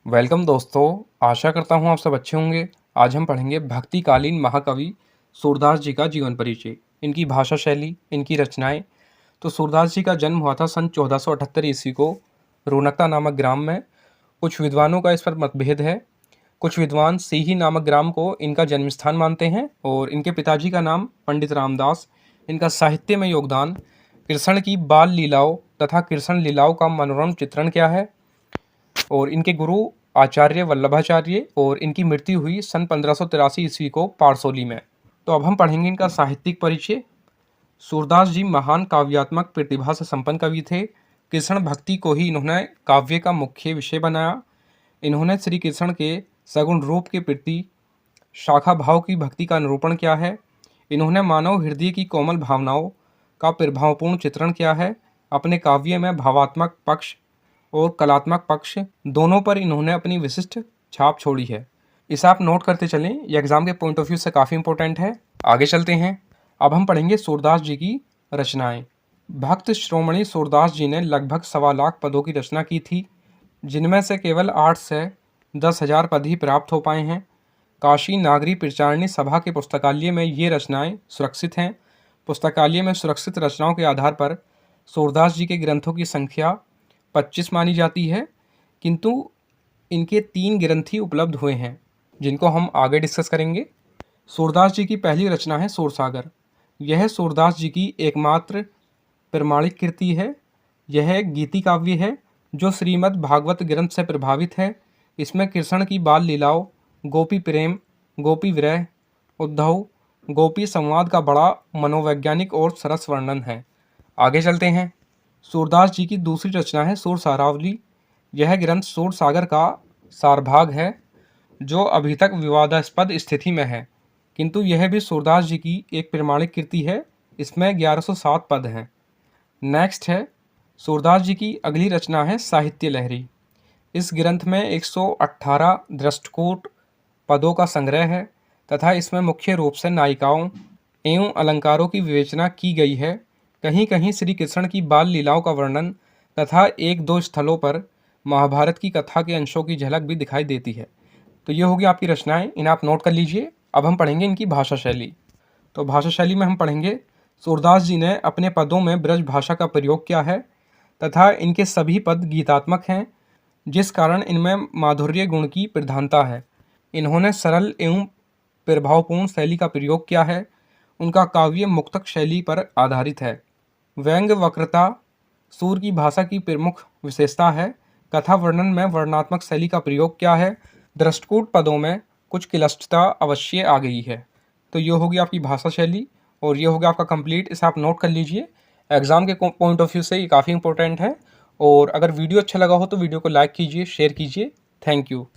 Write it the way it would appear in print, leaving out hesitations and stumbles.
Welcome दोस्तों, आशा करता हूँ आप सब अच्छे होंगे। आज हम पढ़ेंगे भक्तिकालीन महाकवि सूरदास जी का जीवन परिचय, इनकी भाषा शैली, इनकी रचनाएं। तो सूरदास जी का जन्म हुआ था सन 1478 ईस्वी को रौनकता नामक ग्राम में। कुछ विद्वानों का इस पर मतभेद है। कुछ विद्वान सीही नामक ग्राम को इनका जन्म स्थान मानते हैं और इनके पिताजी का नाम पंडित रामदास। इनका साहित्य में योगदान, कृष्ण की बाल लीलाओं तथा कृष्ण लीलाओं का मनोरम चित्रण क्या है, और इनके गुरु आचार्य वल्लभाचार्य, और इनकी मृत्यु हुई सन 1583 ईस्वी को पारसोली में। तो अब हम पढ़ेंगे इनका साहित्यिक परिचय। सूरदास जी महान काव्यात्मक प्रतिभा से संपन्न कवि थे। कृष्ण भक्ति को ही इन्होंने काव्य का मुख्य विषय बनाया। इन्होंने श्री कृष्ण के सगुण रूप के प्रति शाखा भाव की भक्ति का निरूपण किया है। इन्होंने मानव हृदय की कोमल भावनाओं का प्रभावपूर्ण चित्रण किया है। अपने काव्य में भावात्मक पक्ष और कलात्मक पक्ष दोनों पर इन्होंने अपनी विशिष्ट छाप छोड़ी है। इसे आप नोट करते चलें, यह एग्जाम के पॉइंट ऑफ व्यू से काफ़ी इंपॉर्टेंट है। आगे चलते हैं। अब हम पढ़ेंगे सूरदास जी की रचनाएं। भक्त श्रोमणी सूरदास जी ने लगभग 1.25 लाख पदों की रचना की थी, जिनमें से केवल 8 से 10,000 पद ही प्राप्त हो पाए हैं। काशी नागरी प्रचारणी सभा के पुस्तकालय में ये रचनाएं सुरक्षित हैं। पुस्तकालय में सुरक्षित रचनाओं के आधार पर सूरदास जी के ग्रंथों की संख्या 25 मानी जाती है, किंतु इनके 3 ग्रंथ ही उपलब्ध हुए हैं, जिनको हम आगे डिस्कस करेंगे। सूरदास जी की पहली रचना है सूरसागर। यह सूरदास जी की एकमात्र प्रमाणिक कृति है। यह एक गीति काव्य है जो श्रीमद् भागवत ग्रंथ से प्रभावित है। इसमें कृष्ण की बाल लीलाओं, गोपी प्रेम, गोपी विरह, उद्धव, गोपी संवाद का बड़ा मनोवैज्ञानिक और सरस वर्णन है। आगे चलते हैं। सूरदास जी की दूसरी रचना है सूर सारावली। यह ग्रंथ सूर सागर का सारभाग है, जो अभी तक विवादास्पद स्थिति में है, किंतु यह भी सूरदास जी की एक प्रमाणिक कृति है। इसमें 1107 पद हैं। नेक्स्ट है सूरदास जी की अगली रचना है साहित्य लहरी। इस ग्रंथ में 118 दृष्टकूट पदों का संग्रह है तथा इसमें मुख्य रूप से नायिकाओं एवं अलंकारों की विवेचना की गई है। कहीं कहीं श्री कृष्ण की बाल लीलाओं का वर्णन तथा 1-2 स्थलों पर महाभारत की कथा के अंशों की झलक भी दिखाई देती है। तो ये होगी आपकी रचनाएं, इन्हें आप नोट कर लीजिए। अब हम पढ़ेंगे इनकी भाषा शैली। तो भाषा शैली में हम पढ़ेंगे सूरदास जी ने अपने पदों में ब्रज भाषा का प्रयोग किया है तथा इनके सभी पद गीतात्मक हैं, जिस कारण इनमें माधुर्य गुण की प्रधानता है। इन्होंने सरल एवं प्रभावपूर्ण शैली का प्रयोग किया है। उनका काव्य मुक्तक शैली पर आधारित है। व्यंग वक्रता सूर की भाषा की प्रमुख विशेषता है। कथा वर्णन में वर्णात्मक शैली का प्रयोग किया है। दृष्टकूट पदों में कुछ क्लिष्टता अवश्य आ गई है। तो ये होगी आपकी भाषा शैली और ये होगा आपका कंप्लीट। इसे आप नोट कर लीजिए, एग्जाम के पॉइंट ऑफ व्यू से ये काफ़ी इंपॉर्टेंट है। और अगर वीडियो अच्छा लगा हो तो वीडियो को लाइक कीजिए, शेयर कीजिए। Thank you.